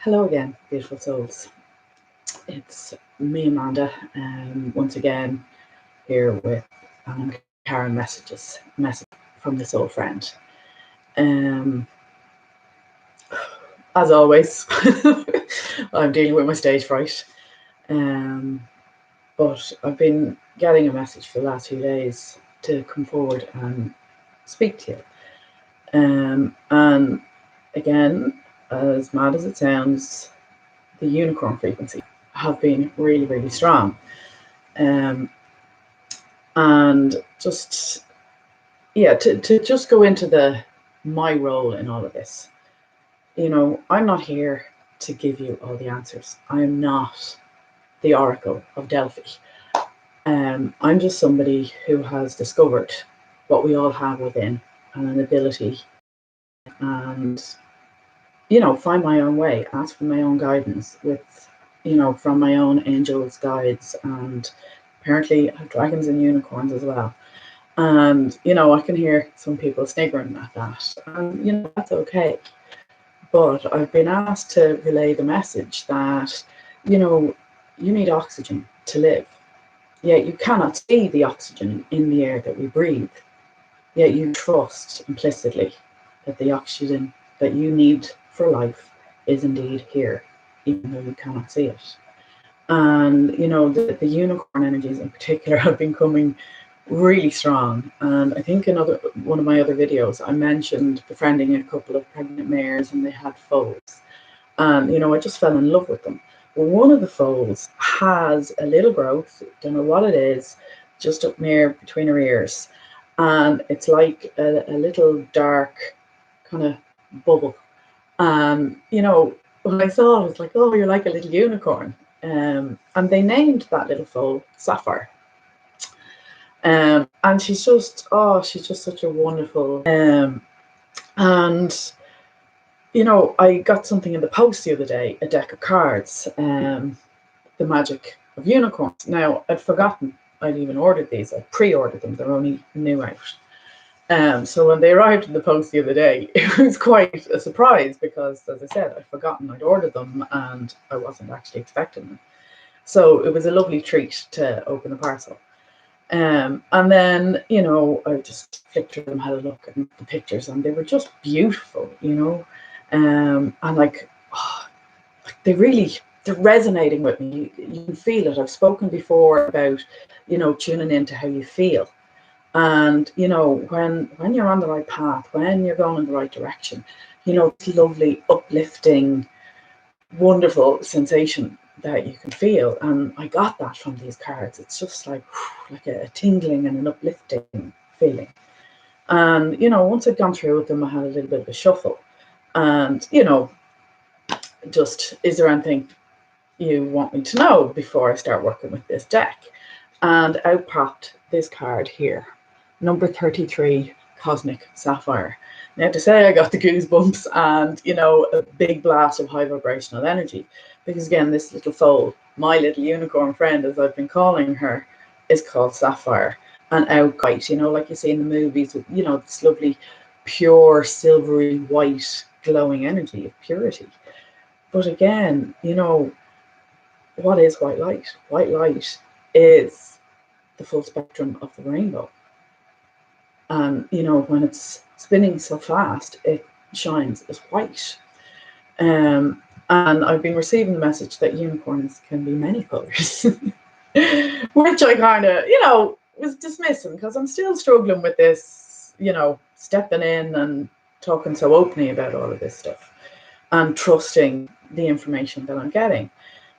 Hello again, beautiful souls. It's me, Amanda, once again here with Karen message from this old friend. Um, as always, I'm dealing with my stage fright, but I've been getting a message for the last few days to come forward and speak to you. And again, as mad as it sounds, the unicorn frequency have been really, really strong. And just to just go into my role in all of this. I'm not here to give you all the answers. I am not the Oracle of Delphi. I'm just somebody who has discovered what we all have within and an ability, and find my own way, ask for my own guidance with from my own angels, guides, and apparently I have dragons and unicorns as well. And I can hear some people sniggering at that, and that's okay. But I've been asked to relay the message that you need oxygen to live, yet you cannot see the oxygen in the air that we breathe, yet you trust implicitly that the oxygen that you need for life is indeed here, even though you cannot see it. And the unicorn energies in particular have been coming really strong. And I think one of my other videos, I mentioned befriending a couple of pregnant mares, and they had foals. And I just fell in love with them. Well, one of the foals has a little growth, don't know what it is, just up near between her ears, and it's like a little dark kind of bubble. And when I saw it, I was like, oh, you're like a little unicorn. And they named that little foal Sapphire. And she's just such a wonderful. And I got something in the post the other day, a deck of cards, the Magic of Unicorns. Now I'd forgotten I'd even ordered these. I pre-ordered them; they're only new out. So when they arrived in the post the other day, it was quite a surprise because, as I said, I'd forgotten I'd ordered them and I wasn't actually expecting them. So it was a lovely treat to open the parcel. And then, I just flicked through them, had a look at the pictures, and they were just beautiful, and they're resonating with me. You can feel it. I've spoken before about, tuning into how you feel. And, when you're on the right path, when you're going in the right direction, it's lovely, uplifting, wonderful sensation that you can feel. And I got that from these cards. It's just like a tingling and an uplifting feeling. And once I'd gone through with them, I had a little bit of a shuffle. And just, is there anything you want me to know before I start working with this deck? And out popped this card here, number 33, Cosmic Sapphire. Now, to say I got the goosebumps and a big blast of high vibrational energy, because again, this little foal, my little unicorn friend, as I've been calling her, is called Sapphire. And out bright, like you see in the movies, with this lovely, pure, silvery white, glowing energy of purity. But again, what is white light? White light is the full spectrum of the rainbow. And when it's spinning so fast, it shines as white. And I've been receiving the message that unicorns can be many colors, which I kind of, was dismissing, because I'm still struggling with this, stepping in and talking so openly about all of this stuff and trusting the information that I'm getting.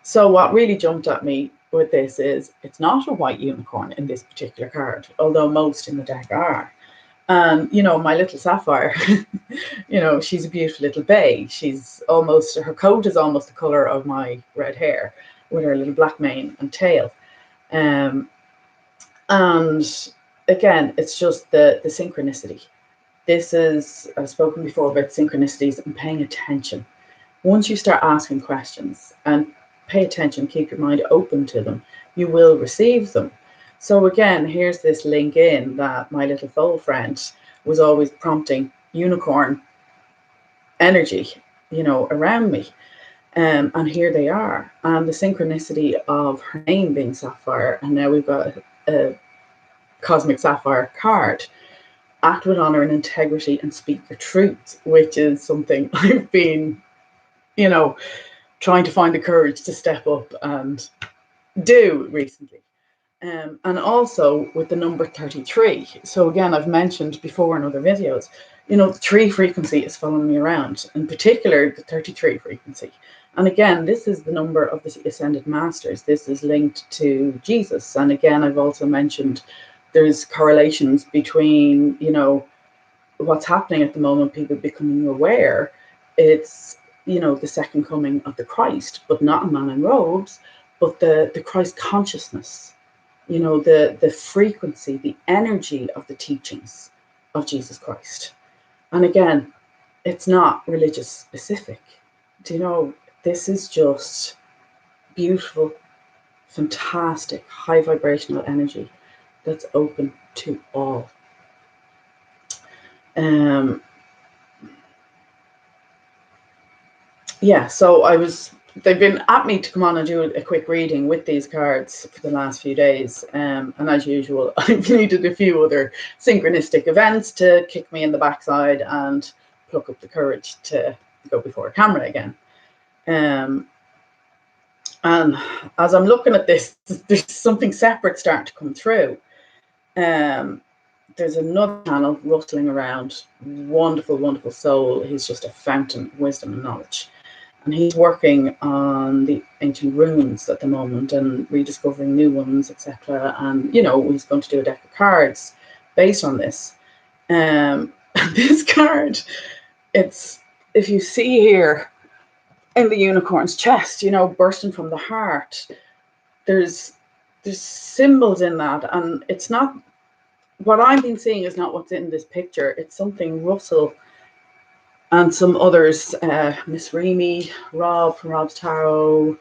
So what really jumped at me with this is it's not a white unicorn in this particular card, although most in the deck are. And my little Sapphire, she's a beautiful little bay. Her coat is almost the color of my red hair, with her little black mane and tail. And again, it's just the synchronicity. I've spoken before about synchronicities and paying attention. Once you start asking questions and pay attention, keep your mind open to them, you will receive them. So again, here's this link in that my little foal friend was always prompting unicorn energy, around me. And here they are. And the synchronicity of her name being Sapphire, and now we've got a Cosmic Sapphire card. Act with honor and integrity and speak your truth, which is something I've been, trying to find the courage to step up and do recently. And also with the number 33. So again, I've mentioned before in other videos, the 3 frequency is following me around, in particular the 33 frequency. And again, this is the number of the Ascended Masters. This is linked to Jesus. And again, I've also mentioned there's correlations between, what's happening at the moment, people becoming aware. It's, the second coming of the Christ, but not a man in robes, but the Christ consciousness, the frequency, the energy of the teachings of Jesus Christ. And again, it's not religious specific. This is just beautiful, fantastic, high vibrational energy that's open to all. So they've been at me to come on and do a quick reading with these cards for the last few days. And as usual, I've needed a few other synchronistic events to kick me in the backside and pluck up the courage to go before a camera again. And as I'm looking at this, there's something separate starting to come through. There's another channel rustling around, wonderful, wonderful soul. He's just a fountain of wisdom and knowledge. And he's working on the ancient runes at the moment and rediscovering new ones, etc. And, he's going to do a deck of cards based on this. This card, it's, if you see here in the unicorn's chest, bursting from the heart, there's symbols in that. And it's not, what I've been seeing is not what's in this picture. It's something Russell and some others, Miss Remy, Rob from Rob's Tarot,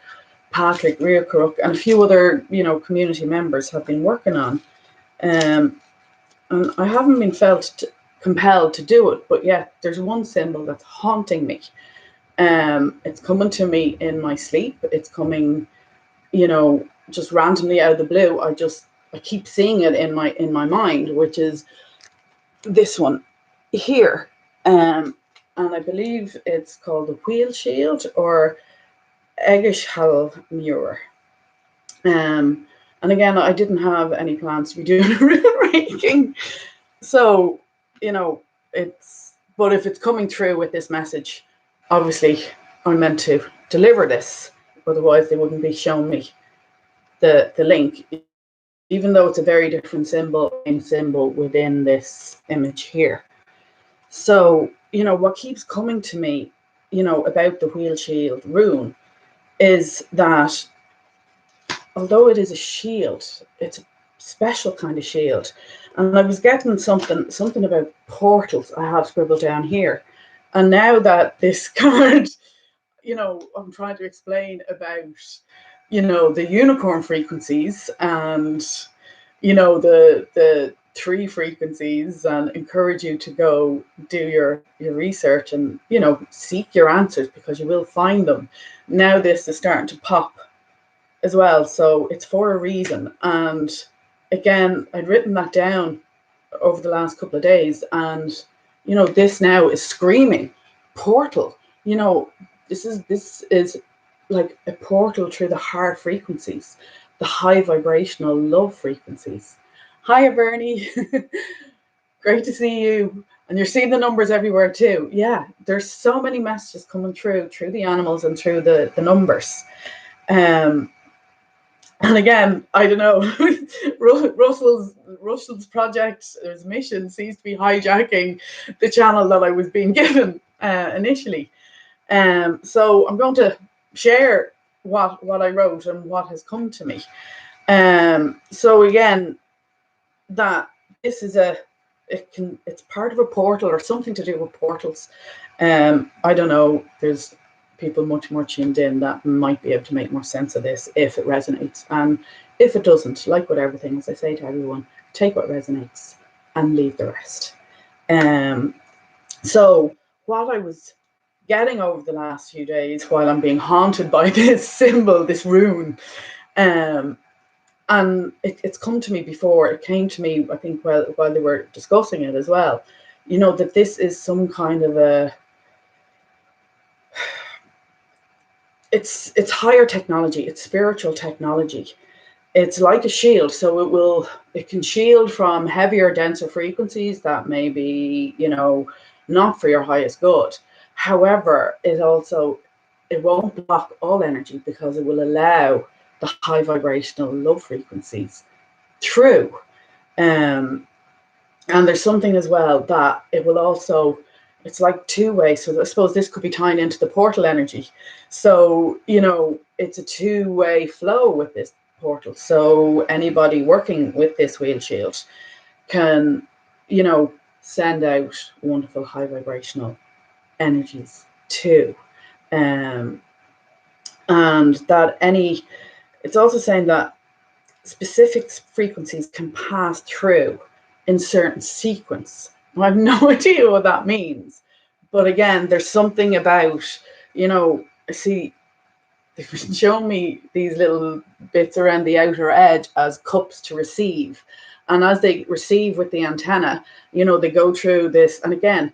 Patrick, Ria Crook, and a few other, community members have been working on. And I haven't been compelled to do it, but yet there's one symbol that's haunting me. It's coming to me in my sleep. It's coming, just randomly out of the blue. I keep seeing it in my mind, which is this one here. And I believe it's called the Wheel Shield or Egishal Muir. And again, I didn't have any plans to be doing a rune reading. So, but if it's coming through with this message, obviously I'm meant to deliver this. Otherwise, they wouldn't be showing me the link, even though it's a very different symbol within this image here. So, what keeps coming to me, about the Wheel Shield rune is that although it is a shield, it's a special kind of shield. And I was getting something about portals I have scribbled down here. And now that this card, I'm trying to explain about, the unicorn frequencies and, the 3 frequencies, and encourage you to go do your research and, seek your answers, because you will find them. Now this is starting to pop as well. So it's for a reason. And again, I'd written that down over the last couple of days, and, this now is screaming portal. This is like a portal through the heart frequencies, the high vibrational love frequencies. Hiya, Bernie. Great to see you. And you're seeing the numbers everywhere too. Yeah, there's so many messages coming through the animals and through the numbers. And again, I don't know, Russell's project, his mission seems to be hijacking the channel that I was being given initially. So I'm going to share what I wrote and what has come to me. So again, that this is it's part of a portal or something to do with portals. I don't know, there's people much more tuned in that might be able to make more sense of this if it resonates. And if it doesn't, like with everything, as I say to everyone, take what resonates and leave the rest. So what I was getting over the last few days while I'm being haunted by this symbol, this rune. And it's come to me before. It came to me, I think, while they were discussing it as well. That this is some kind of it's higher technology. It's spiritual technology. It's like a shield, so it can shield from heavier, denser frequencies that may be, not for your highest good. However, it won't block all energy, because it will allow the high vibrational love frequencies through. And there's something as well that it will also, it's like two-way. So I suppose this could be tying into the portal energy. So, it's a two-way flow with this portal. So anybody working with this wheel shield can, send out wonderful high vibrational energies too. And it's also saying that specific frequencies can pass through in certain sequence. I have no idea what that means. But again, there's something about, see, they've shown me these little bits around the outer edge as cups to receive. And as they receive with the antenna, they go through this. And again,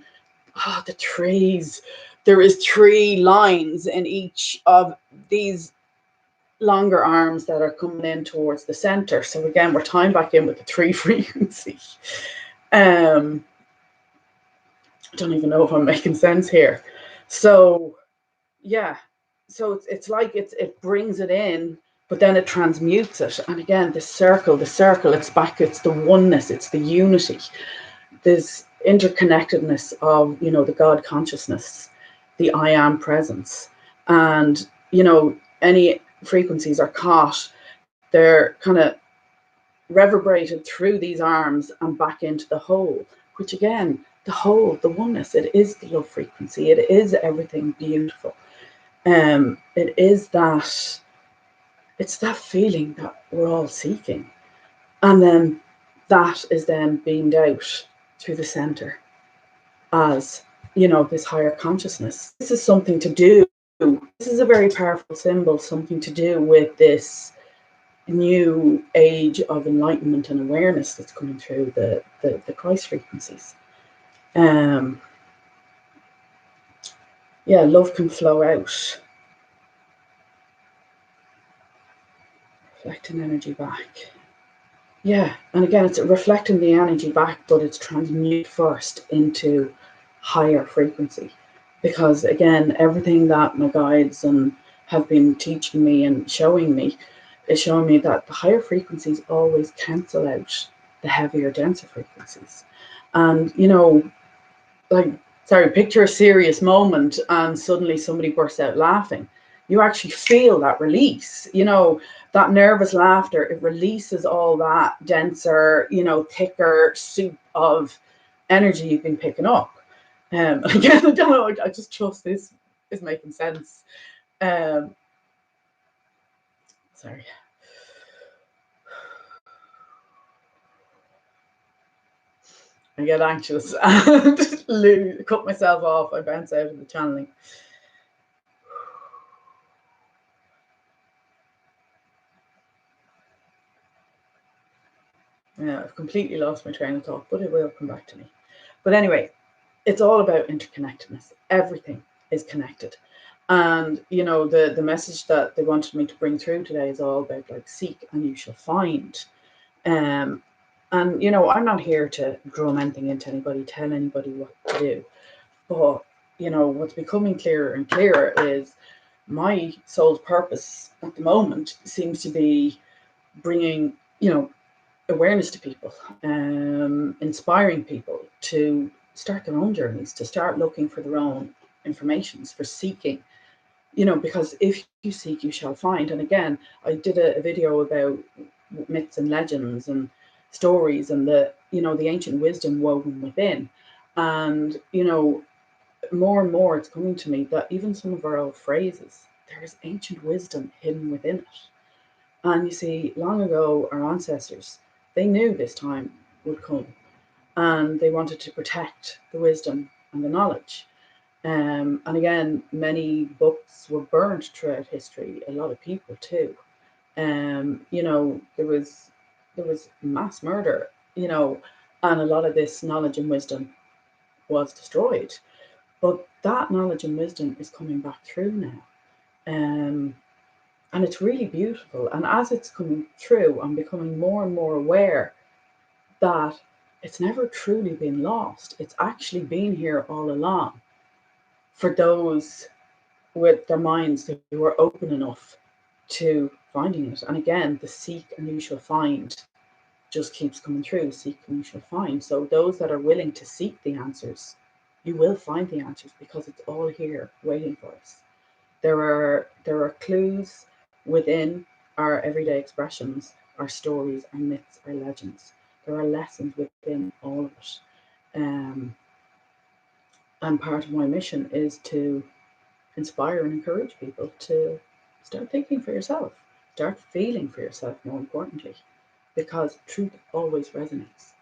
the trees, there is 3 lines in each of these longer arms that are coming in towards the center. So again, we're tying back in with the 3 frequency. I don't even know if I'm making sense here. So yeah, so it's like it brings it in, but then it transmutes it. And again, the circle, it's back, it's the oneness, it's the unity, this interconnectedness of, the God consciousness, the I am presence. And, any frequencies are caught, they're kind of reverberated through these arms and back into the whole, which again, the whole, the oneness, it is the love frequency, it is everything beautiful. It is that, it's that feeling that we're all seeking. And then that is then beamed out through the center as, this higher consciousness. This is something to do. This is a very powerful symbol, something to do with this new age of enlightenment and awareness that's coming through the Christ frequencies. Love can flow out, reflecting energy back. And again, it's reflecting the energy back, but it's transmuted first into higher frequency. Because again, everything that my guides have been teaching me and showing me is showing me that the higher frequencies always cancel out the heavier, denser frequencies. And, picture a serious moment and suddenly somebody bursts out laughing. You actually feel that release, that nervous laughter. It releases all that denser, thicker soup of energy you've been picking up. Again, I don't know, I just trust this is making sense. Sorry. I get anxious and cut myself off. I bounce out of the channeling. I've completely lost my train of thought, but it will come back to me. But anyway, it's all about interconnectedness. Everything is connected. And, the message that they wanted me to bring through today is all about seek and you shall find. And, I'm not here to drum anything into anybody, tell anybody what to do. But, what's becoming clearer and clearer is my soul's purpose at the moment seems to be bringing, awareness to people, inspiring people to start their own journeys, to start looking for their own informations, for seeking, because if you seek, you shall find. And again, I did a video about myths and legends and stories and the ancient wisdom woven within. And, more and more it's coming to me that even some of our old phrases, there is ancient wisdom hidden within it. And you see, long ago, our ancestors, they knew this time would come and they wanted to protect the wisdom and the knowledge. And again, many books were burned throughout history. A lot of people too. You know, there was mass murder. You know, and a lot of this knowledge and wisdom was destroyed. But that knowledge and wisdom is coming back through now. And it's really beautiful. And as it's coming through, I'm becoming more and more aware that it's never truly been lost. It's actually been here all along for those with their minds who are open enough to finding it. And again, the seek and you shall find just keeps coming through. Seek and you shall find. So those that are willing to seek the answers, you will find the answers because it's all here waiting for us. There are clues within our everyday expressions, our stories, our myths, our legends. There are lessons within all of it. And part of my mission is to inspire and encourage people to start thinking for yourself, start feeling for yourself, more importantly, because truth always resonates.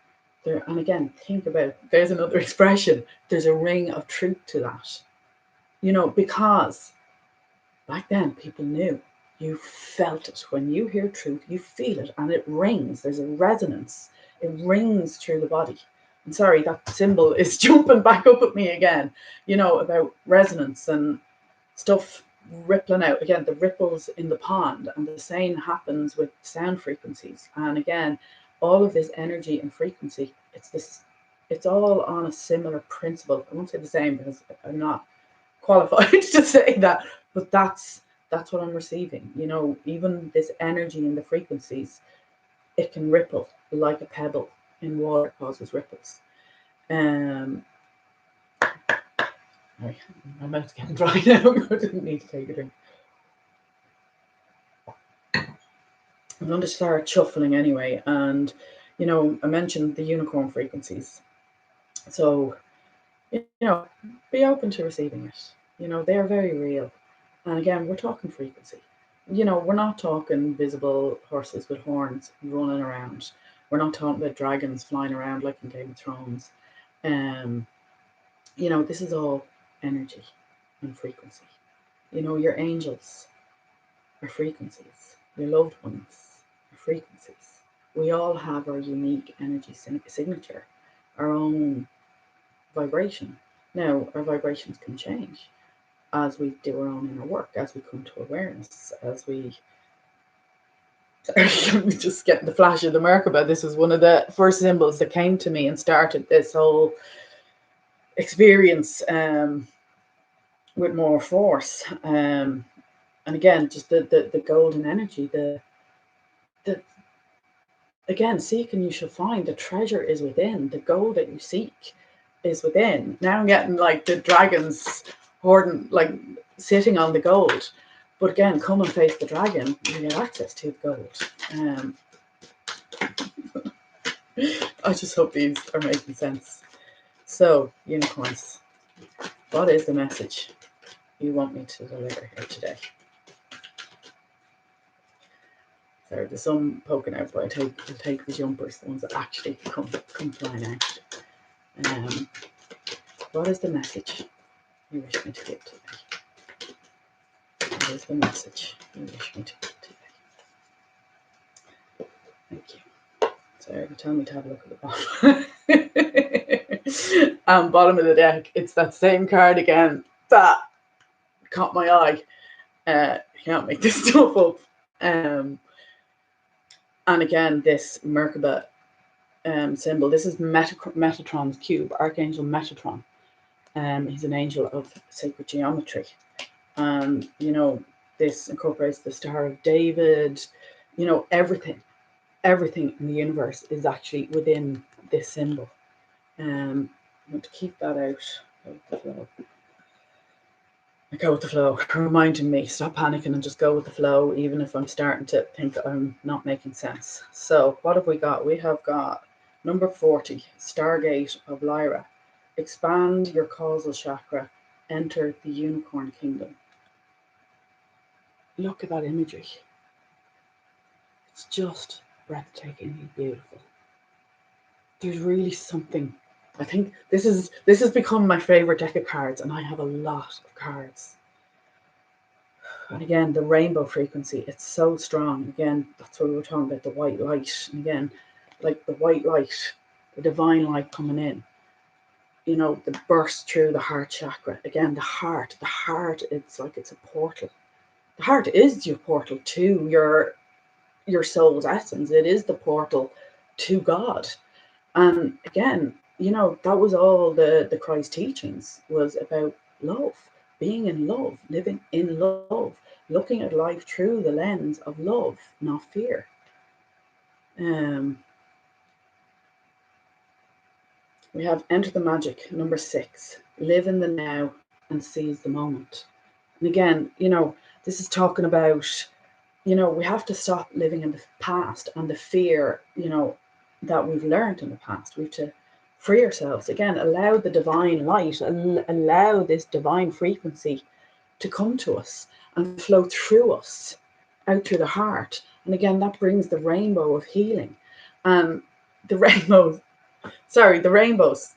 And again, think about, there's another expression, there's a ring of truth to that. You know, because back then people knew, you felt it. When you hear truth, you feel it and it rings. There's a resonance. It rings through the body. And sorry, that symbol is jumping back up at me again, you know, about resonance and stuff rippling out. Again, the ripples in the pond, and the same happens with sound frequencies. And again, all of this energy and frequency, it's all on a similar principle. I won't say the same because I'm not qualified to say that, but that's what I'm receiving. You know, even this energy in the frequencies, it can ripple like a pebble in water causes ripples. Sorry, my mouth's getting dry now. I didn't need to take a drink. I'm going to start shuffling anyway, and you know, I mentioned the unicorn frequencies, so you know, be open to receiving it. You know, they're very real, and again, we're talking frequency. You know, we're not talking visible horses with horns running around. We're not talking about dragons flying around like in Game of Thrones. You know, this is all energy and frequency. You know, your angels are frequencies, your loved ones are frequencies. We all have our unique energy signature, our own vibration. Now, our vibrations can change as we do our own inner work, as we come to awareness, as we. I'm just getting the flash of the Merkaba. This was one of the first symbols that came to me and started this whole experience with more force. And again, just the golden energy, the again, seek and you shall find. The treasure is within. The gold that you seek is within. Now I'm getting like the dragons hoarding, like sitting on the gold. But again, come and face the dragon, you get access to the gold. I just hope these are making sense. So, unicorns, what is the message you want me to deliver here today? Sorry, there's some poking out, but I take the jumpers, the ones that actually come flying out. What is the message you wish me to give today? What is the message you wish me to give today? Thank you. Sorry, they're telling me to have a look at the bottom. Bottom of the deck, it's that same card again that caught my eye. Can't make this stuff up. And again, this Merkaba symbol, this is Metatron's cube, Archangel Metatron. He's an angel of sacred geometry. And, you know, this incorporates the Star of David. You know, everything in the universe is actually within this symbol. I'm going to keep that out. Go with the flow, reminding me, stop panicking and just go with the flow, even if I'm starting to think I'm not making sense. So what have we got? We have got number 40, Stargate of Lyra. Expand your causal chakra, enter the unicorn kingdom. Look at that imagery. It's just breathtakingly beautiful. There's really something I think this has become my favorite deck of cards, and I have a lot of cards. And again, the rainbow frequency, it's so strong. Again, that's what we were talking about, the white light. And again, like the white light, the divine light coming in, the burst through the heart chakra. Again, the heart, it's like it's a portal. The heart is your portal to your soul's essence. It is the portal to God. And again, that was all the Christ teachings was about love, being in love, living in love, looking at life through the lens of love, not fear. We have Enter the Magic, number 6, live in the now and seize the moment. And again, this is talking about, we have to stop living in the past and the fear, that we've learned in the past. We have to free ourselves. Again, allow the divine light, allow this divine frequency to come to us and flow through us, out through the heart. And again, that brings the rainbow of healing. And the rainbows, the rainbows,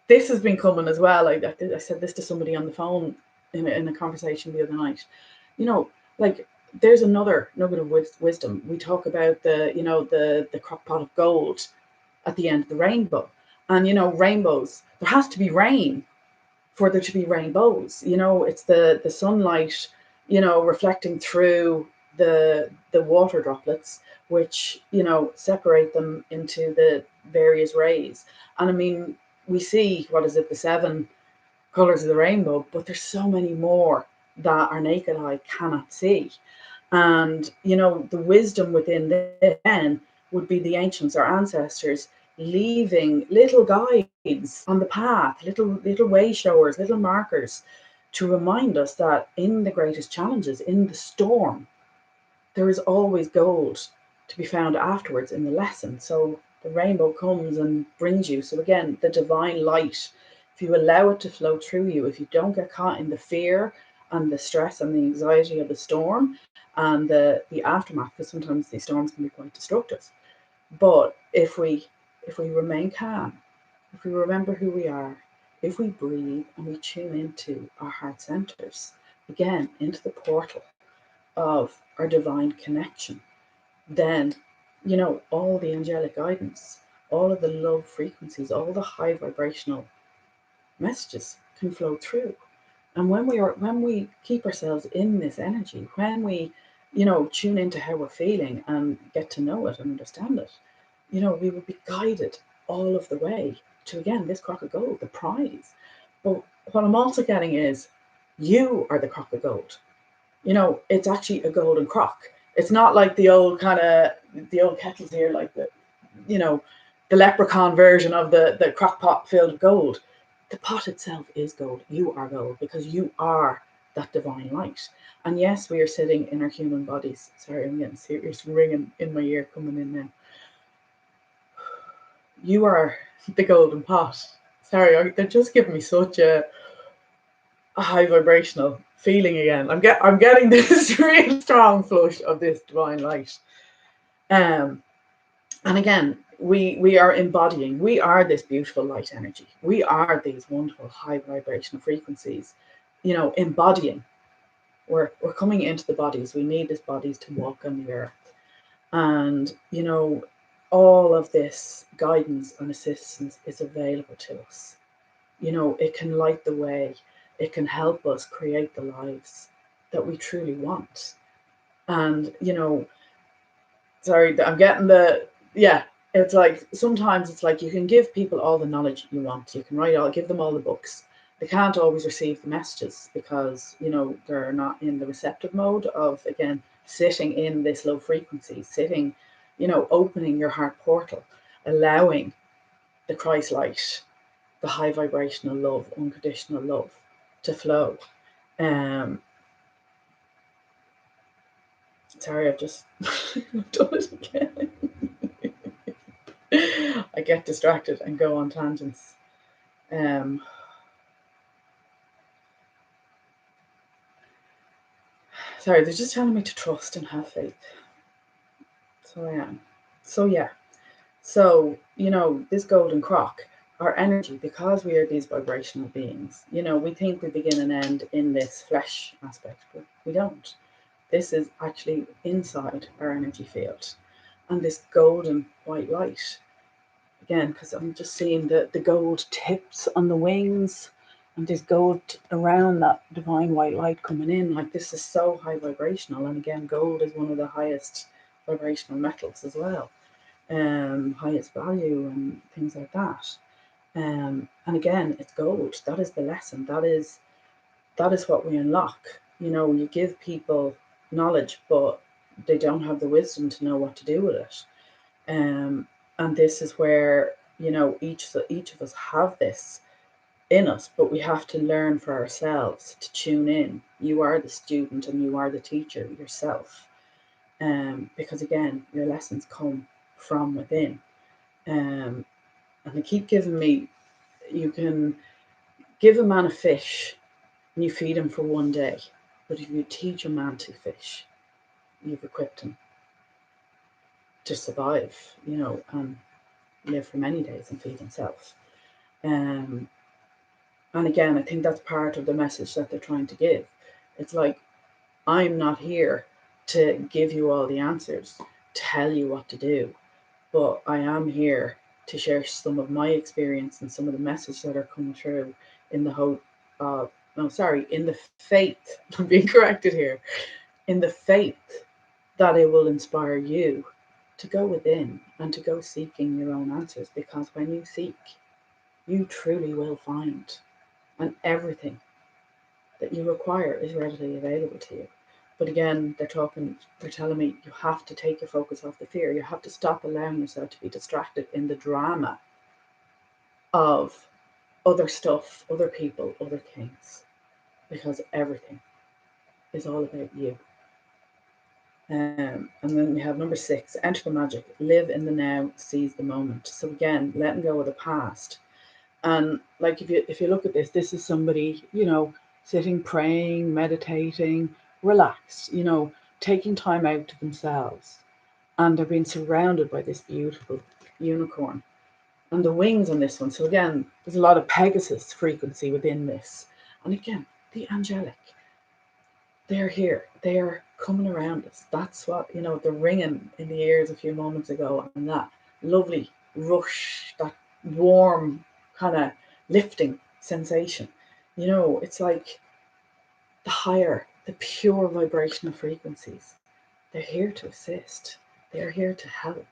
this has been coming as well. I said this to somebody on the phone in a conversation the other night. Like there's another nugget of wisdom. We talk about the crock pot of gold at the end of the rainbow. And rainbows, there has to be rain for there to be rainbows. It's the sunlight, reflecting through the water droplets, which separate them into the various rays. And I mean, we see, what is it, the 7 colors of the rainbow, but there's so many more that our naked eye cannot see. And the wisdom within this then would be the ancients, our ancestors, leaving little guides on the path, little way showers, little markers, to remind us that in the greatest challenges, in the storm, there is always gold to be found afterwards in the lesson. So the rainbow comes and brings you. So again, the divine light, if you allow it to flow through you, if you don't get caught in the fear and the stress and the anxiety of the storm and the aftermath, because sometimes these storms can be quite destructive. But if we remain calm, if we remember who we are, if we breathe and we tune into our heart centers, again, into the portal of our divine connection, then, all the angelic guidance, all of the love frequencies, all the high vibrational messages can flow through. And when we keep ourselves in this energy, when we, tune into how we're feeling and get to know it and understand it, we will be guided all of the way to, again, this crock of gold, the prize. But what I'm also getting is you are the crock of gold. It's actually a golden crock. It's not like the old kettles here, like the leprechaun version of the crock pot filled with gold. The pot itself is gold. You are gold because you are that divine light. And yes, we are sitting in our human bodies. Sorry, I'm getting serious ringing in my ear coming in now. You are the golden pot. Sorry, they're just giving me such a high vibrational feeling again. I'm getting this really strong flush of this divine light. And again, we are embodying, we are this beautiful light energy. We are these wonderful high vibrational frequencies, embodying. We're coming into the bodies. We need these bodies to walk on the earth. And, all of this guidance and assistance is available to us. It can light the way. It can help us create the lives that we truly want. And, sorry, I'm getting it's like, sometimes it's like you can give people all the knowledge you want. You can give them all the books. They can't always receive the messages because, they're not in the receptive mode of, again, sitting in this low frequency, sitting, opening your heart portal, allowing the Christ light, the high vibrational love, unconditional love to flow. Sorry, I've just done it again. I get distracted and go on tangents. Sorry, they're just telling me to trust and have faith. So I am. So yeah. So, this golden crock, our energy, because we are these vibrational beings, we think we begin and end in this flesh aspect, but we don't. This is actually inside our energy field. And this golden white light, again, because I'm just seeing the gold tips on the wings and this gold around that divine white light coming in. Like, this is so high vibrational. And again, gold is one of the highest vibrational metals as well, highest value and things like that. And again, it's gold. That is the lesson. That is what we unlock. You give people knowledge, but they don't have the wisdom to know what to do with it. And this is where, each of us have this in us, but we have to learn for ourselves to tune in. You are the student and you are the teacher yourself. Because again, your lessons come from within. And they keep giving me, you can give a man a fish and you feed him for one day. But if you teach a man to fish, you've equipped him to survive, and live for many days and feed himself. And again, I think that's part of the message that they're trying to give. It's like, I'm not here to give you all the answers, tell you what to do, but I am here to share some of my experience and some of the messages that are coming through in the hope of, in the faith, I'm being corrected here, in the faith that it will inspire you to go within and to go seeking your own answers. Because when you seek, you truly will find, and everything that you require is readily available to you. But again, they're telling me you have to take your focus off the fear. You have to stop allowing yourself to be distracted in the drama of other stuff, other people, other things, because everything is all about you. And then we have number 6, enter the magic, live in the now, seize the moment. So again, letting go of the past. And like, if you look at this is somebody, sitting, praying, meditating, relaxed, taking time out to themselves. And they're being surrounded by this beautiful unicorn. And the wings on this one. So again, there's a lot of Pegasus frequency within this. And again, the angelic. They're here. They're coming around us. That's what, the ringing in the ears a few moments ago, and that lovely rush, that warm kind of lifting sensation. It's like the higher, the pure vibrational frequencies. They're here to assist. They're here to help.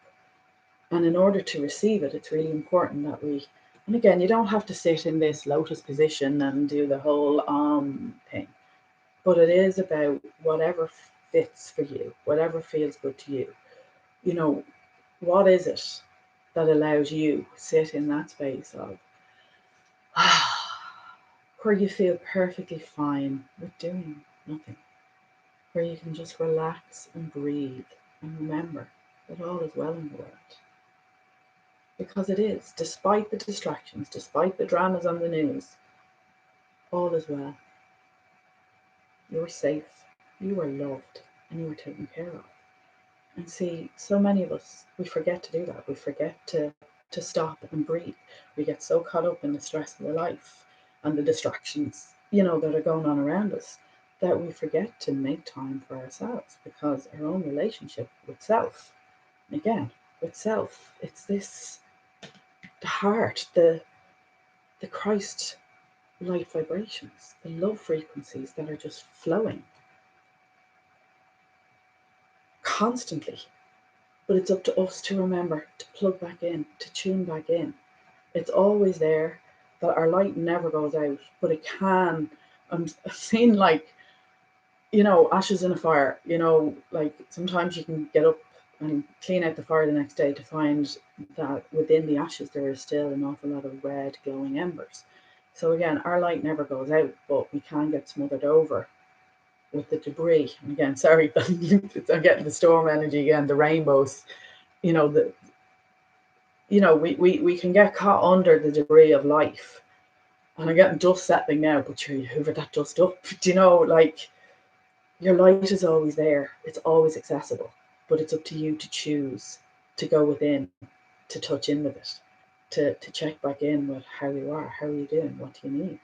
And in order to receive it, it's really important that and again, you don't have to sit in this lotus position and do the whole thing. But it is about whatever fits for you, whatever feels good to you. What is it that allows you to sit in that space of where you feel perfectly fine with doing nothing, where you can just relax and breathe and remember that all is well in the world. Because it is, despite the distractions, despite the dramas on the news, all is well. You're safe, you are loved, and you are taken care of. And see, so many of us, we forget to do that. We forget to stop and breathe. We get so caught up in the stress of the life and the distractions, that are going on around us, that we forget to make time for ourselves, because our own relationship with self, again, with self, it's this, the heart, the Christ light vibrations, the love frequencies that are just flowing constantly. But it's up to us to remember to plug back in, to tune back in. It's always there, that our light never goes out, but it can. I'm seeing, like, ashes in a fire, like sometimes you can get up and clean out the fire the next day to find that within the ashes there is still an awful lot of red glowing embers. So again, our light never goes out, but we can get smothered over with the debris. And again, sorry, I'm getting the storm energy again, the rainbows, the we can get caught under the debris of life. And I'm getting dust settling now, but sure, you hoover that dust up. Like, your light is always there. It's always accessible. But it's up to you to choose to go within, to touch in with it, to check back in with how you are, how are you doing, what do you need?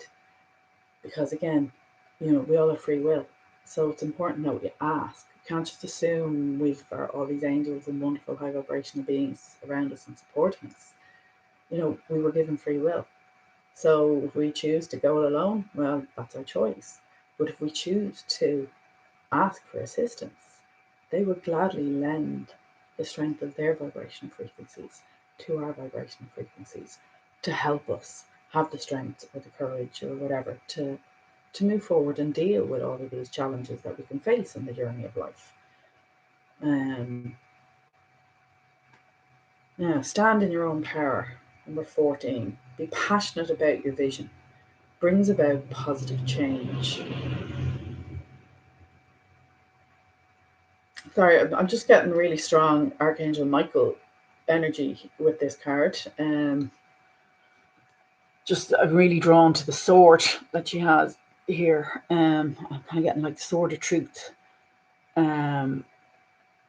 Because again, we all have free will. So it's important that we ask. You can't just assume we've got all these angels and wonderful high vibrational beings around us and supporting us. We were given free will. So if we choose to go it alone, well, that's our choice. But if we choose to ask for assistance, they would gladly lend the strength of their vibrational frequencies to our vibrational frequencies to help us have the strength or the courage or whatever to move forward and deal with all of these challenges that we can face in the journey of life. Now, stand in your own power. Number 14, be passionate about your vision. Brings about positive change. Sorry, I'm just getting really strong Archangel Michael energy with this card. Just I'm really drawn to the sword that she has here. I'm kind of getting like the sword of truth. And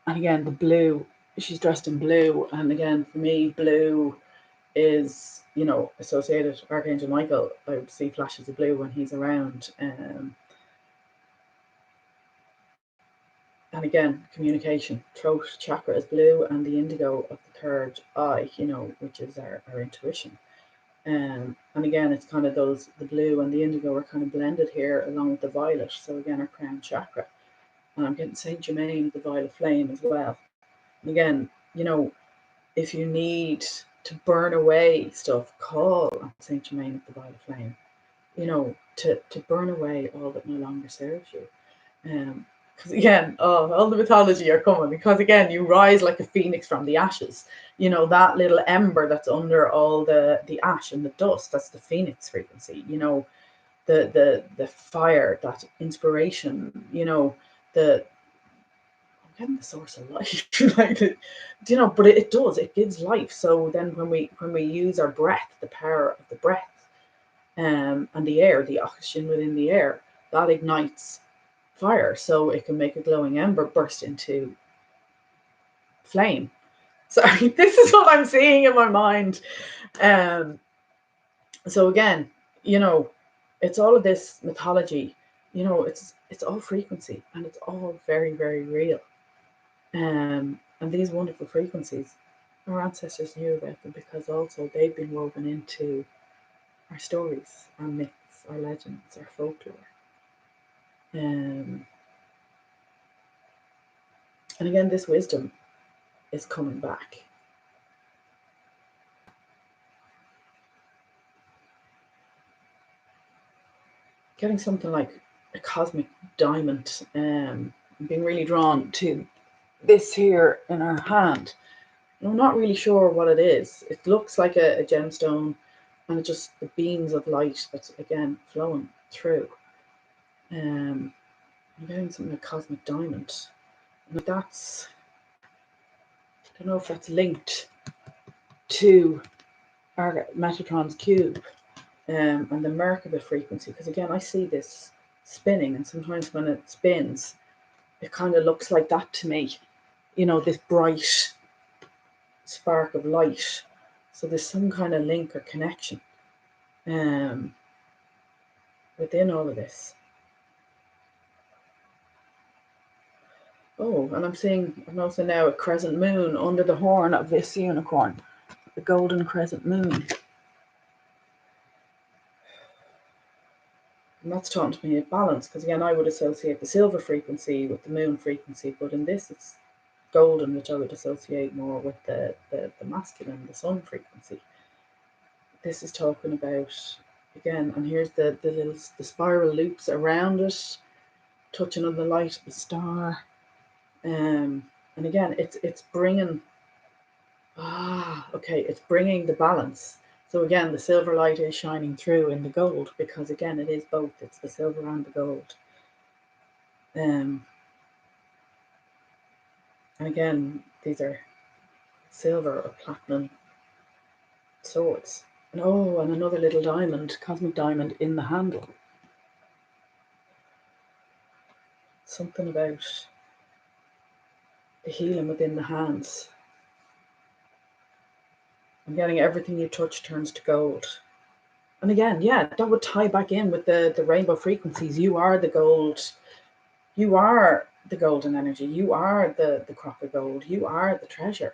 again, the blue, she's dressed in blue. And again, for me, blue is, associated Archangel Michael. I would see flashes of blue when he's around. And again, communication. Throat chakra is blue, and the indigo of the third eye, which is our intuition. And again, it's kind of the blue and the indigo are kind of blended here along with the violet. So again, our crown chakra. And I'm getting Saint Germain, the violet flame as well. And again, if you need to burn away stuff, call on Saint Germain of the violet flame, to burn away all that no longer serves you. Because again, all the mythology are coming, because again, you rise like a phoenix from the ashes. That little ember that's under all the ash and the dust, that's the phoenix frequency. The fire, that inspiration, the I'm getting the source of life. But it does, it gives life. So then when we use our breath, the power of the breath, and the air, the oxygen within the air, that ignites fire, so it can make a glowing ember burst into flame. So this is what I'm seeing in my mind. So again, it's all of this mythology. It's all frequency, and it's all very, very real. And these wonderful frequencies, our ancestors knew about them because also they've been woven into our stories, our myths, our legends, our folklore. And again, this wisdom is coming back. Getting something like a cosmic diamond, being really drawn to this here in our hand. I'm not really sure what it is. It looks like a gemstone, and it's just the beams of light that's again flowing through. I'm getting something like cosmic diamond. And that's, I don't know if that's linked to our Metatron's cube, and the Merkaba frequency, because again, I see this spinning, and sometimes when it spins, it kind of looks like that to me, this bright spark of light. So there's some kind of link or connection within all of this. Oh, and I'm noticing now a crescent moon under the horn of this unicorn, the golden crescent moon. And that's talking to me of balance, because again, I would associate the silver frequency with the moon frequency, but in this, it's golden, which I would associate more with the masculine, the sun frequency. This is talking about, again, and here's the spiral loops around it, touching on the light of the star. And again, it's bringing, it's bringing the balance. So again, the silver light is shining through in the gold, because again, it is both. It's the silver and the gold. And again, these are silver or platinum swords. And and another little diamond, cosmic diamond in the handle. Something about the healing within the hands. I'm getting everything you touch turns to gold. And again, yeah, that would tie back in with the rainbow frequencies. You are the gold. You are the golden energy. You are the crock of gold. You are the treasure.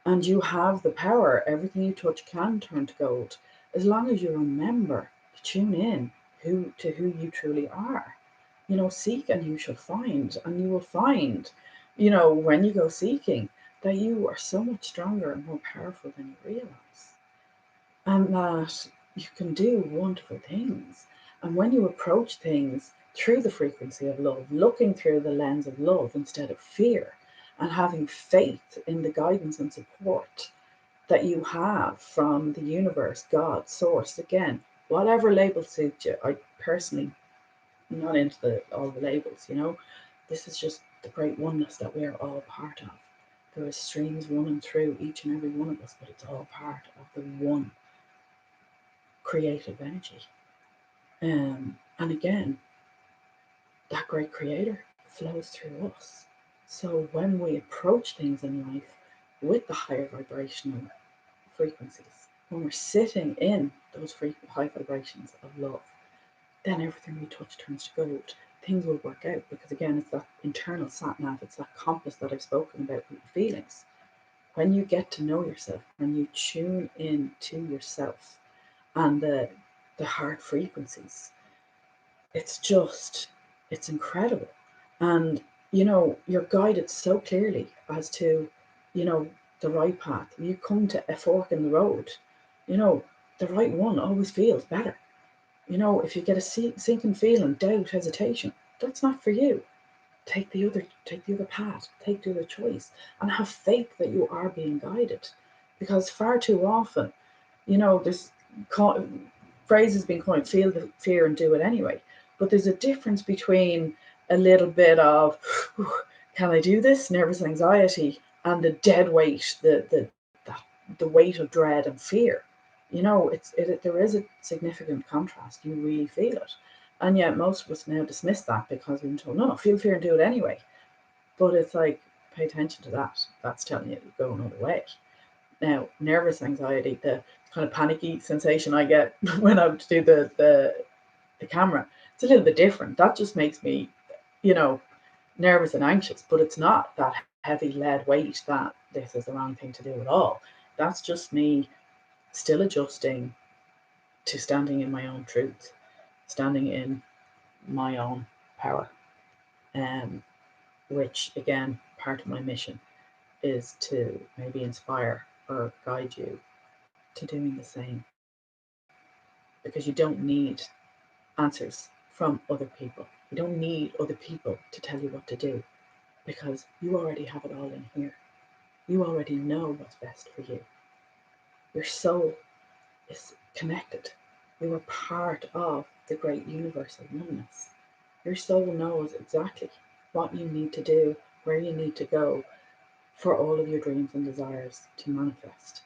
And you have the power. Everything you touch can turn to gold, as long as you remember to tune in to who you truly are. Seek and you shall find, and you will find, when you go seeking, that you are so much stronger and more powerful than you realize, and that you can do wonderful things. And when you approach things through the frequency of love, looking through the lens of love instead of fear, and having faith in the guidance and support that you have from the universe, God, source, again, whatever label suits you. I personally am not into all the labels. This is just the great oneness that we're all part of. There are streams running through each and every one of us, but it's all part of the one creative energy. And again, that great creator flows through us. So when we approach things in life with the higher vibrational frequencies, when we're sitting in those high vibrations of love, then everything we touch turns to gold. Things will work out, because again, it's that internal sat nav, it's that compass that I've spoken about with feelings. When you get to know yourself, when you tune in to yourself and the heart frequencies, it's incredible. And you're guided so clearly as to the right path. You come to a fork in the road, the right one always feels better. If you get a sinking feeling, doubt, hesitation, that's not for you. Take the other path, take the other choice, and have faith that you are being guided. Because far too often, there's phrases being coined, feel the fear and do it anyway. But there's a difference between a little bit of, can I do this? Nervous anxiety, and the dead weight, the weight of dread and fear. There is a significant contrast. You really feel it. And yet most of us now dismiss that because we've been told, no, feel fear and do it anyway. But it's like, pay attention to that. That's telling you to go another way. Now, nervous anxiety, the kind of panicky sensation I get when I do the camera, it's a little bit different. That just makes me, nervous and anxious, but it's not that heavy lead weight that this is the wrong thing to do at all. That's just me still adjusting to standing in my own truth, standing in my own power. Which again, part of my mission is to maybe inspire or guide you to doing the same. Because you don't need answers from other people. You don't need other people to tell you what to do, because you already have it all in here. You already know what's best for you. Your soul is connected. You are part of the great universe of oneness. Your soul knows exactly what you need to do, where you need to go for all of your dreams and desires to manifest.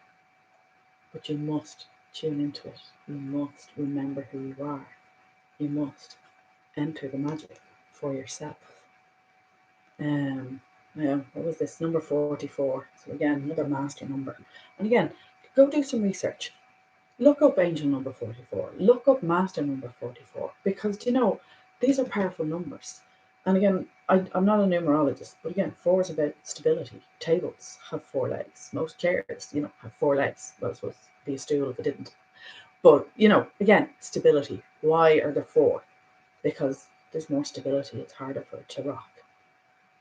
But you must tune into it. You must remember who you are. You must enter the magic for yourself. What was this? Number 44. So again, another master number. And again, go do some research. Look up angel number 44. Look up master number 44. Because, these are powerful numbers. And again, I'm not a numerologist, but again, 4 is about stability. Tables have 4 legs. Most chairs, have 4 legs. Well, it's supposed to be a stool if it didn't. But, again, stability. Why are there 4? Because there's more stability. It's harder for it to rock.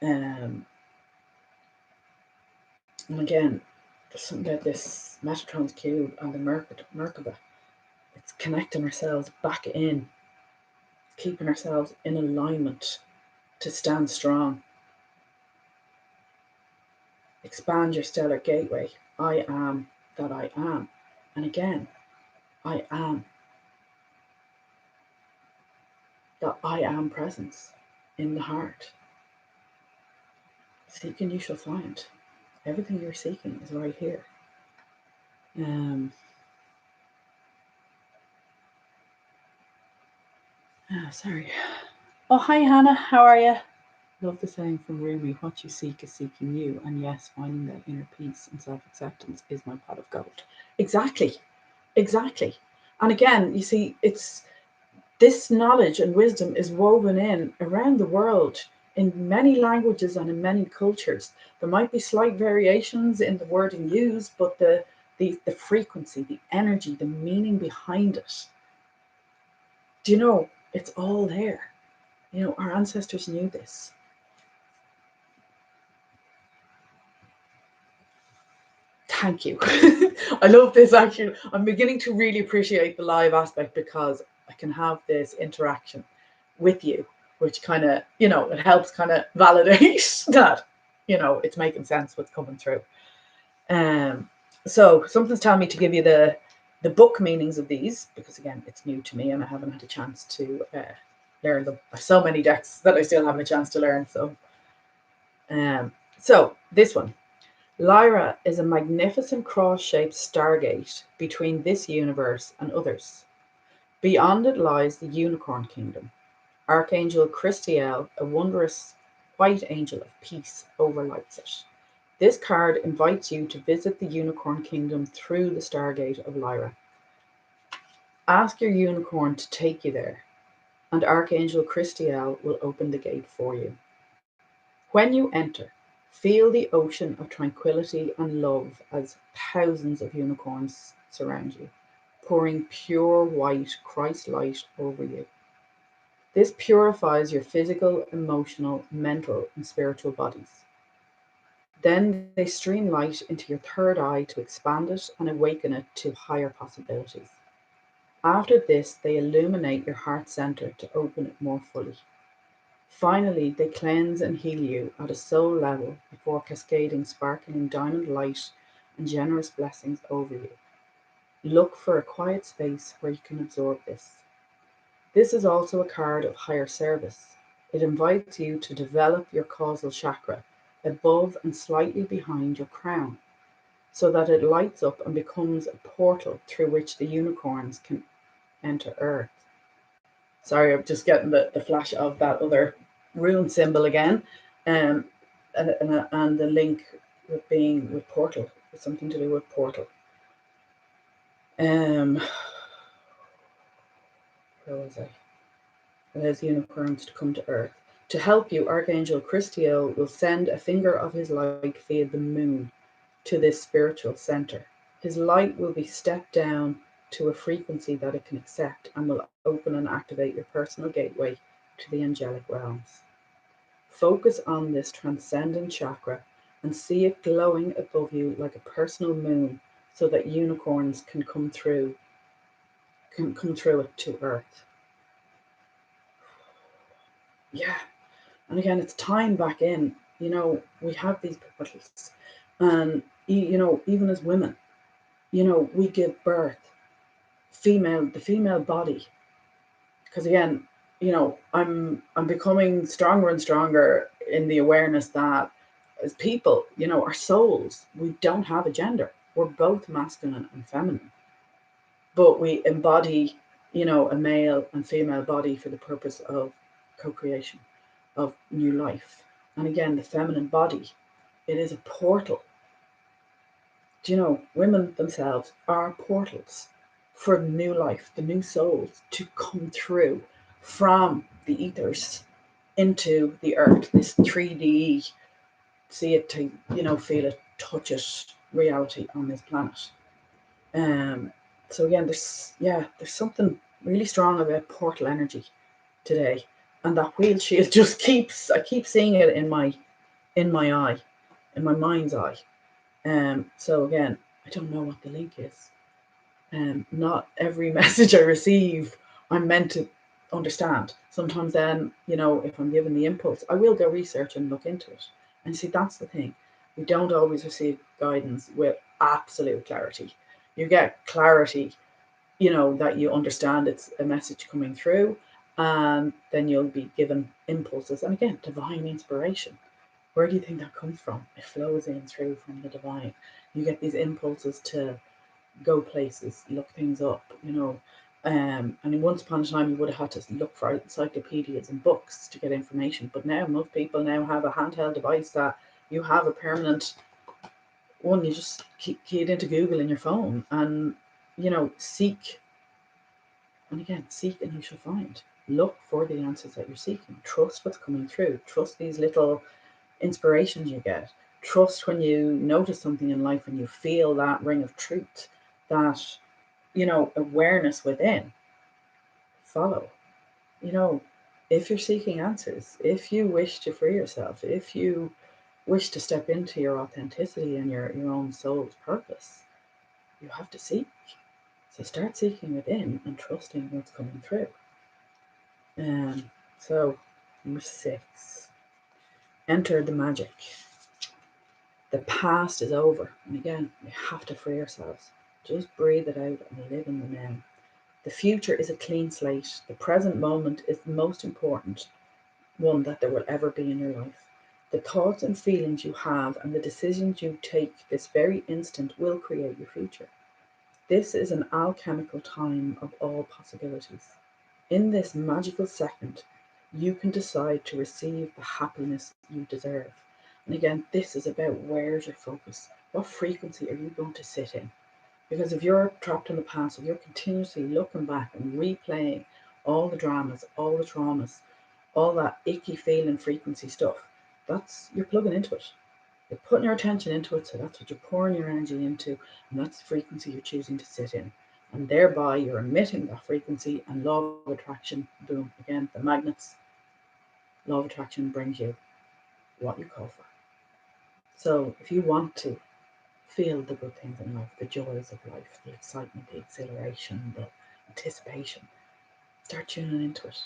And again, there's something about this Metatron's cube and the Merkaba. It's connecting ourselves back in, keeping ourselves in alignment to stand strong. Expand your stellar gateway. I am that I am. And again, I am that I am presence in the heart. Seek and you shall find. Everything you're seeking is right here. Sorry. Oh, hi, Hannah. How are you? Love the saying from Rumi, what you seek is seeking you. And yes, finding that inner peace and self acceptance is my pot of gold. Exactly. Exactly. And again, you see, it's this knowledge and wisdom is woven in around the world in many languages and in many cultures. There might be slight variations in the wording used, but the frequency, the energy, the meaning behind it, do you know, it's all there. You know, our ancestors knew this. Thank you. I love this actually. I'm beginning to really appreciate the live aspect because I can have this interaction with you, which kind of, you know, it helps kind of validate that, you know, it's making sense what's coming through. So something's telling me to give you the book meanings of these because again, it's new to me and I haven't had a chance to learn them. There's so many decks that I still haven't a chance to learn. So this one. Lyra is a magnificent cross-shaped stargate between this universe and others. Beyond it lies the Unicorn Kingdom. Archangel Christiel, a wondrous white angel of peace, overlights it. This card invites you to visit the Unicorn Kingdom through the Stargate of Lyra. Ask your unicorn to take you there, and Archangel Christiel will open the gate for you. When you enter, feel the ocean of tranquility and love as thousands of unicorns surround you, pouring pure white Christ light over you. This purifies your physical, emotional, mental, and spiritual bodies. Then they stream light into your third eye to expand it and awaken it to higher possibilities. After this, they illuminate your heart center to open it more fully. Finally, they cleanse and heal you at a soul level before cascading sparkling diamond light and generous blessings over you. Look for a quiet space where you can absorb this. This is also a card of higher service. It invites you to develop your causal chakra above and slightly behind your crown so that it lights up and becomes a portal through which the unicorns can enter Earth. Sorry, I'm just getting the flash of that other rune symbol again. Um, and the link with being with portal, with something to do with portal. Where was I? Allows unicorns to come to Earth. To help you, Archangel Christiel will send a finger of his light via the moon to this spiritual center. His light will be stepped down to a frequency that it can accept and will open and activate your personal gateway to the angelic realms. Focus on this transcendent chakra and see it glowing above you like a personal moon so that unicorns can come through it to Earth. Yeah. And again, it's tying back in, you know, we have these portals. And, you know, even as women, you know, we give birth, the female body. Because again, you know, I'm becoming stronger and stronger in the awareness that as people, you know, our souls, we don't have a gender. We're both masculine and feminine. But we embody, you know, a male and female body for the purpose of co-creation, of new life. And again, the feminine body, it is a portal. Do you know, women themselves are portals for new life, the new souls to come through from the ethers into the earth, this 3D, see it, to, you know, feel it, touch it reality on this planet. Um, so again, there's something really strong about portal energy today, and that wheel shield just I keep seeing it in my eye, in my mind's eye. So again, I don't know what the link is. Not every message I receive, I'm meant to understand. Sometimes then, you know, if I'm given the impulse, I will go research and look into it. And see, that's the thing. We don't always receive guidance with absolute clarity. You get clarity, you know, that you understand it's a message coming through, and then you'll be given impulses. And again, divine inspiration. Where do you think that comes from? It flows in through from the divine. You get these impulses to go places, look things up, you know, And once upon a time, you would have had to look for encyclopedias and books to get information. But now, most people now have a handheld device that you have a permanent one. You just key it into Google in your phone, and seek. And again, seek and you shall find. Look for the answers that you're seeking. Trust what's coming through. Trust these little inspirations you get. Trust when you notice something in life and you feel that ring of truth, that awareness within. Follow. If you're seeking answers, if you wish to free yourself, if you wish to step into your authenticity and your own soul's purpose, you have to seek. So start seeking within and trusting what's coming through. So number 6, enter the magic. The past is over, and again, we have to free ourselves. Just breathe it out and live in the now. The future is a clean slate. The present moment is the most important one that there will ever be in your life. The thoughts and feelings you have and the decisions you take this very instant will create your future. This is an alchemical time of all possibilities. In this magical second, you can decide to receive the happiness you deserve. And again, this is about where's your focus? What frequency are you going to sit in? Because if you're trapped in the past, if you're continuously looking back and replaying all the dramas, all the traumas, all that icky feeling frequency stuff, you're plugging into it. You're putting your attention into it, so that's what you're pouring your energy into, and that's the frequency you're choosing to sit in. And thereby you're emitting that frequency, and law of attraction, boom, again, the magnets, law of attraction brings you what you call for. So if you want to feel the good things in life, the joys of life, the excitement, the exhilaration, the anticipation, start tuning into it.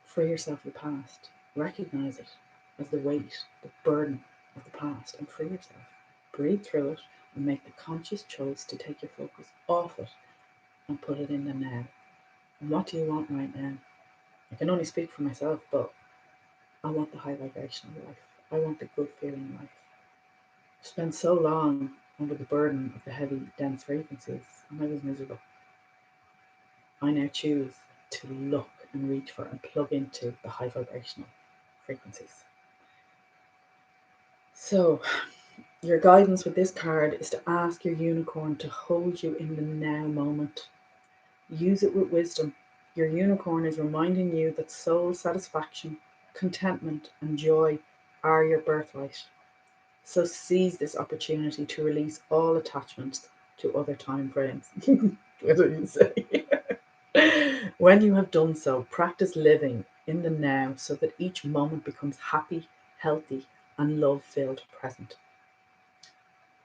Free yourself of the past. Recognize it as the weight, the burden of the past, and free yourself. Breathe through it and make the conscious choice to take your focus off it and put it in the now. And what do you want right now? I can only speak for myself, but I want the high vibrational life. I want the good feeling life. I spent so long under the burden of the heavy, dense frequencies, and I was miserable. I now choose to look and reach for and plug into the high vibrational frequencies. So, your guidance with this card is to ask your unicorn to hold you in the now moment. Use it with wisdom. Your unicorn is reminding you that soul satisfaction, contentment, and joy are your birthright. So seize this opportunity to release all attachments to other time frames. What do you say? When you have done so, practice living in the now so that each moment becomes happy, healthy, and love-filled present.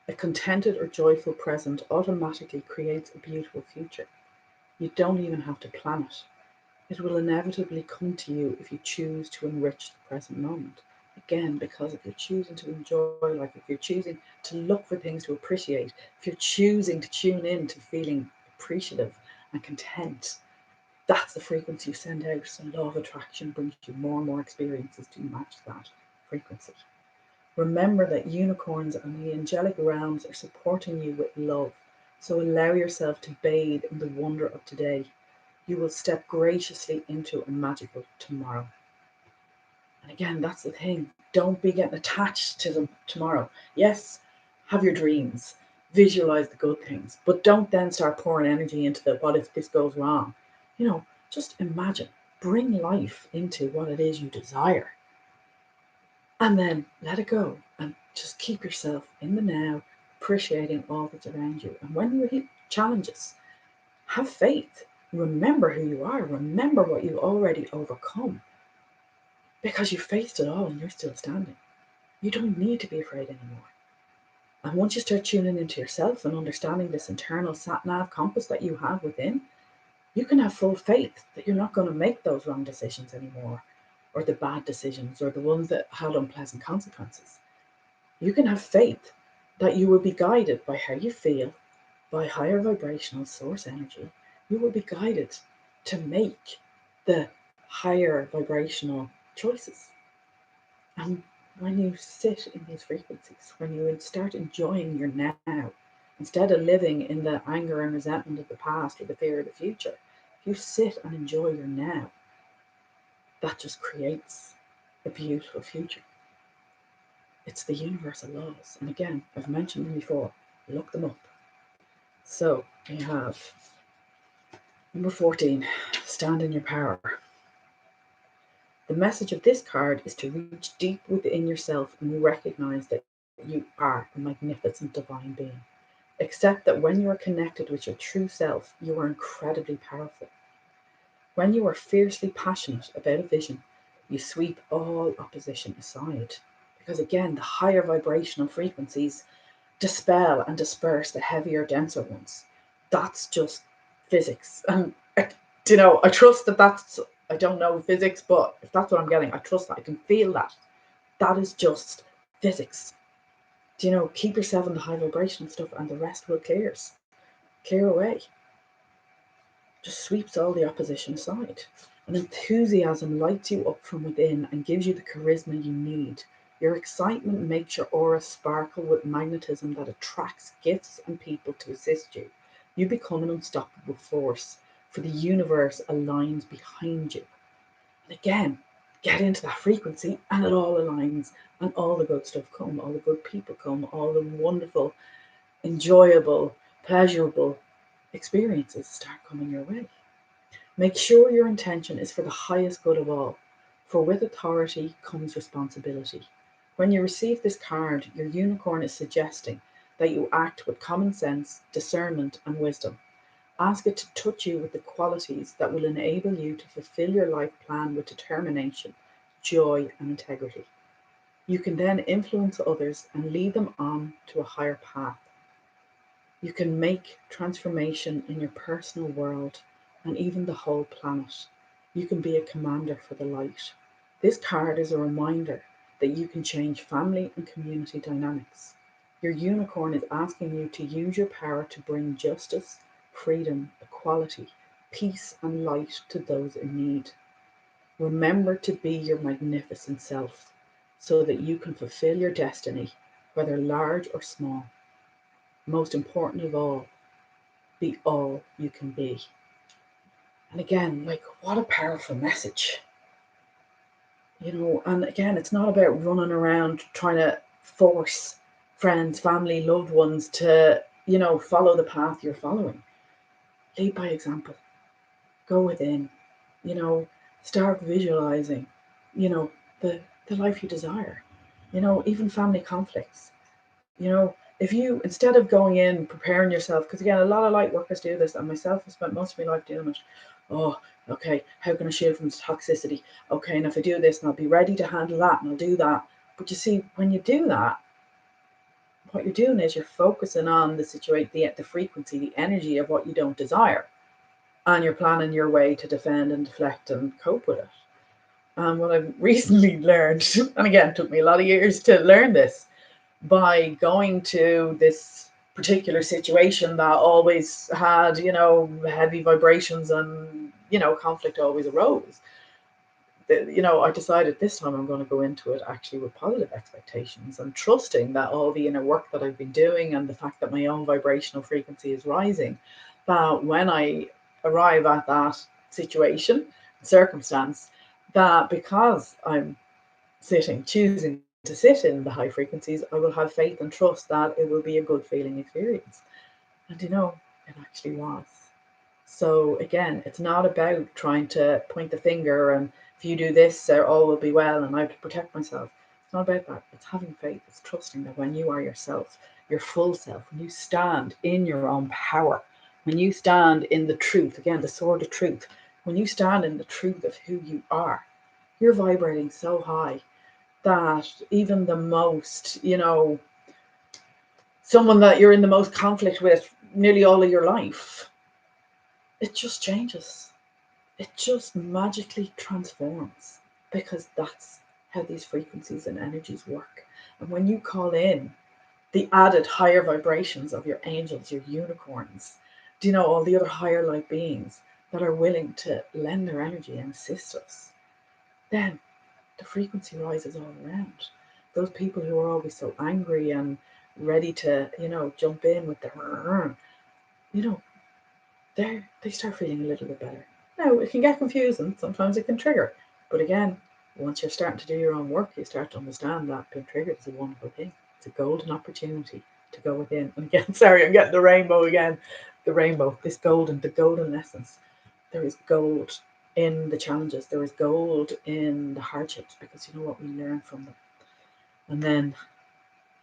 A contented or joyful present automatically creates a beautiful future. You don't even have to plan it. It will inevitably come to you if you choose to enrich the present moment. Again, because if you're choosing to enjoy life, if you're choosing to look for things to appreciate, if you're choosing to tune in to feeling appreciative and content, that's the frequency you send out. So law of attraction brings you more and more experiences to match that frequency. Remember that unicorns and the angelic realms are supporting you with love. So allow yourself to bathe in the wonder of today. You will step graciously into a magical tomorrow. And again, that's the thing. Don't be getting attached to the tomorrow. Yes, have your dreams, visualize the good things, but don't then start pouring energy into the what if this goes wrong. Just imagine, bring life into what it is you desire, and then let it go and just keep yourself in the now, appreciating all that's around you. And when you hit challenges, have faith. Remember who you are. Remember what you already overcome. Because you faced it all and you're still standing. You don't need to be afraid anymore. And once you start tuning into yourself and understanding this internal sat nav compass that you have within, you can have full faith that you're not going to make those wrong decisions anymore, or the bad decisions, or the ones that had unpleasant consequences. You can have faith that you will be guided by how you feel, by higher vibrational source energy. You will be guided to make the higher vibrational choices. And when you sit in these frequencies, when you start enjoying your now instead of living in the anger and resentment of the past or the fear of the future, if you sit and enjoy your now, that just creates a beautiful future. It's the universal laws. And again, I've mentioned them before, look them up. So we have number 14, stand in your power. The message of this card is to reach deep within yourself and recognize that you are a magnificent divine being. Accept that when you are connected with your true self, you are incredibly powerful. When you are fiercely passionate about a vision, you sweep all opposition aside. Because again, the higher vibrational frequencies dispel and disperse the heavier, denser ones. That's just physics. And, I trust that that's, I don't know physics, but if that's what I'm getting, I trust that. I can feel that. That is just physics. Keep yourself in the high vibration stuff and the rest will clear away. Just sweeps all the opposition aside. And enthusiasm lights you up from within and gives you the charisma you need. Your excitement makes your aura sparkle with magnetism that attracts gifts and people to assist you. You become an unstoppable force, for the universe aligns behind you. And again, get into that frequency and it all aligns and all the good stuff come, all the good people come, all the wonderful, enjoyable, pleasurable experiences start coming your way. Make sure your intention is for the highest good of all, for with authority comes responsibility. When you receive this card, your unicorn is suggesting that you act with common sense, discernment, and wisdom. Ask it to touch you with the qualities that will enable you to fulfill your life plan with determination, joy, and integrity. You can then influence others and lead them on to a higher path. You can make transformation in your personal world and even the whole planet. You can be a commander for the light. This card is a reminder that you can change family and community dynamics. Your unicorn is asking you to use your power to bring justice, freedom, equality, peace, and light to those in need. Remember to be your magnificent self so that you can fulfill your destiny, whether large or small. Most important of all, be all you can be. And again, what a powerful message. And again, it's not about running around trying to force friends, family, loved ones to, follow the path you're following. Lead by example. Go within, start visualizing, the life you desire. Even family conflicts. If you, instead of going in, preparing yourself, because again, a lot of light workers do this, and myself have spent most of my life doing it. Oh, okay, how can I shield from toxicity? Okay, and if I do this, and I'll be ready to handle that, and I'll do that. But you see, when you do that, what you're doing is you're focusing on the situation, the frequency, the energy of what you don't desire, and you're planning your way to defend and deflect and cope with it. And what I've recently learned, and again, it took me a lot of years to learn this, by going to this particular situation that always had, heavy vibrations and, conflict always arose. I decided this time I'm going to go into it actually with positive expectations and trusting that all the inner work that I've been doing and the fact that my own vibrational frequency is rising, that when I arrive at that situation, circumstance, that because I'm choosing to sit in the high frequencies, I will have faith and trust that it will be a good feeling experience. And it actually was. So again, it's not about trying to point the finger and if you do this, all will be well and I have to protect myself. It's not about that. It's having faith. It's trusting that when you are yourself, your full self, when you stand in your own power, when you stand in the truth, again, the sword of truth, when you stand in the truth of who you are, you're vibrating so high that even the most, someone that you're in the most conflict with nearly all of your life, it just changes. It just magically transforms because that's how these frequencies and energies work. And when you call in the added higher vibrations of your angels, your unicorns, all the other higher light beings that are willing to lend their energy and assist us, then the frequency rises all around. Those people who are always so angry and ready to, jump in with the, you know, they start feeling a little bit better. Now, it can get confusing. Sometimes it can trigger. But again, once you're starting to do your own work, you start to understand that being triggered is a wonderful thing. It's a golden opportunity to go within. And again, sorry, I'm getting the rainbow again. The rainbow, the golden essence. There is gold in the challenges. There is gold in the hardships, because you know what, we learn from them. And then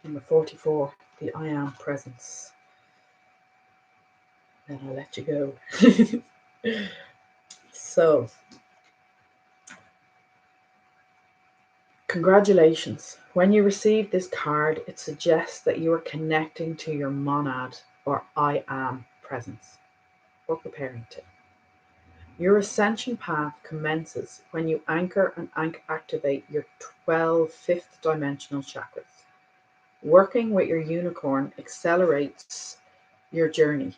number 44, the I am presence. Then I'll let you go. So, congratulations. When you receive this card, it suggests that you are connecting to your monad, or I am presence, or preparing to. Your ascension path commences when you anchor and activate your 12 fifth dimensional chakras. Working with your unicorn accelerates your journey.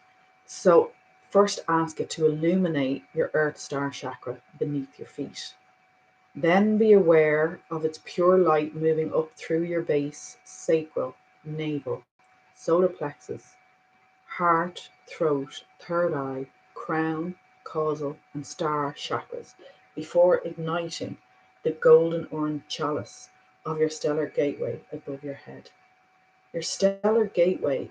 So, first ask it to illuminate your Earth Star chakra beneath your feet. Then be aware of its pure light moving up through your base, sacral, navel, solar plexus, heart, throat, third eye, crown, causal, and star chakras before igniting the golden orange chalice of your stellar gateway above your head. Your stellar gateway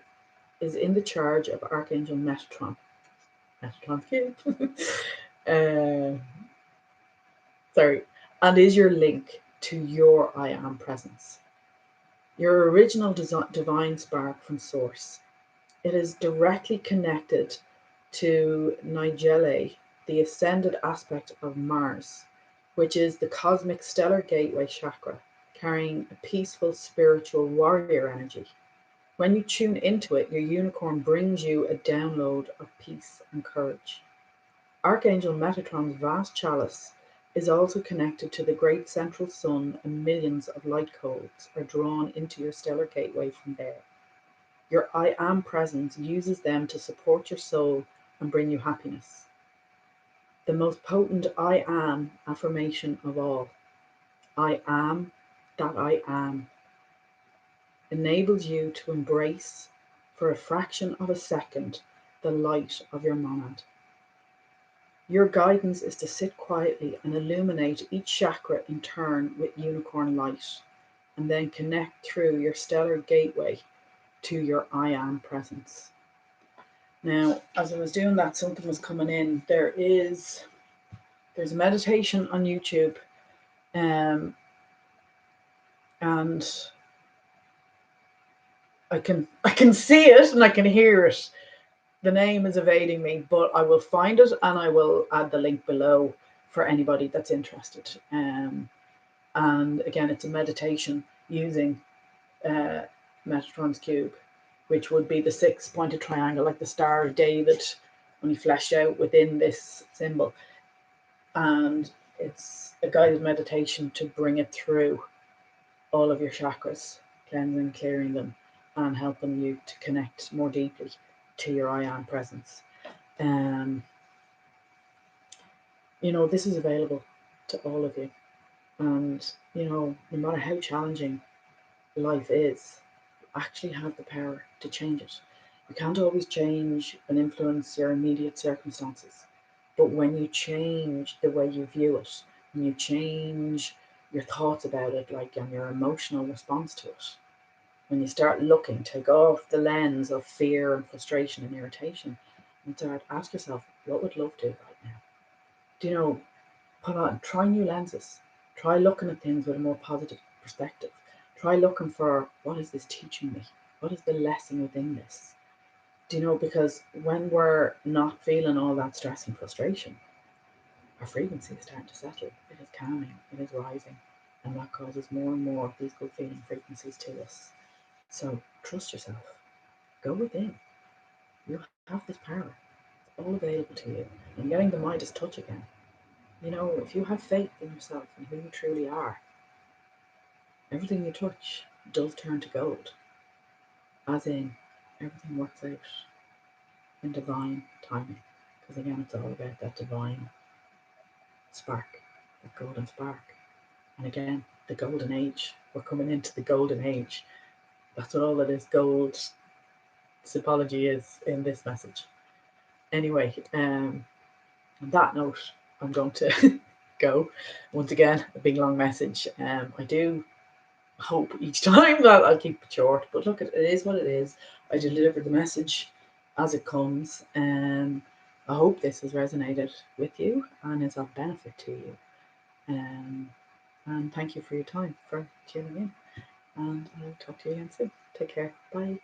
is in the charge of Archangel Metatron. Metatron's cute. uh, sorry, and is your link to your I am presence, your original divine spark from source. It is directly connected to Nigelle, the ascended aspect of Mars, which is the cosmic stellar gateway chakra, carrying a peaceful spiritual warrior energy. When you tune into it, your unicorn brings you a download of peace and courage. Archangel Metatron's vast chalice is also connected to the great central sun, and millions of light codes are drawn into your stellar gateway from there. Your I am presence uses them to support your soul and bring you happiness. The most potent I am affirmation of all, I am that I am, enables you to embrace, for a fraction of a second, the light of your monad. Your guidance is to sit quietly and illuminate each chakra in turn with unicorn light, and then connect through your stellar gateway to your I am presence. Now, as I was doing that, something was coming in. There's a meditation on YouTube, and I can see it and I can hear it. The name is evading me, but I will find it and I will add the link below for anybody that's interested. And again, it's a meditation using Metatron's cube, which would be the 6-pointed triangle, like the Star of David, when he fleshed out within this symbol. And it's a guided meditation to bring it through all of your chakras, cleansing, clearing them, and helping you to connect more deeply to your I am presence. This is available to all of you. And, no matter how challenging life is, you actually have the power to change it. You can't always change and influence your immediate circumstances. But when you change the way you view it, when you change your thoughts about it, like and your emotional response to it, when you start looking, take off the lens of fear and frustration and irritation, and start ask yourself, what would love do right now? Try new lenses. Try looking at things with a more positive perspective. Try looking for, what is this teaching me? What is the lesson within this? Because when we're not feeling all that stress and frustration, our frequency is starting to settle. It is calming, it is rising, and that causes more and more of these good feeling frequencies to us. So trust yourself. Go within. You have this power. It's all available to you. And getting the Midas touch again. If you have faith in yourself and who you truly are, everything you touch does turn to gold. As in, everything works out in divine timing. Because again, it's all about that divine spark, that golden spark. And again, the golden age. We're coming into the golden age. That's what all of this gold symbology is in this message. Anyway, on that note, I'm going to go. Once again, a big long message. I do hope each time that I'll keep it short, but look, it is what it is. I deliver the message as it comes. I hope this has resonated with you and is of benefit to you. And thank you for your time, for tuning in. And I'll talk to you again soon. Take care. Bye.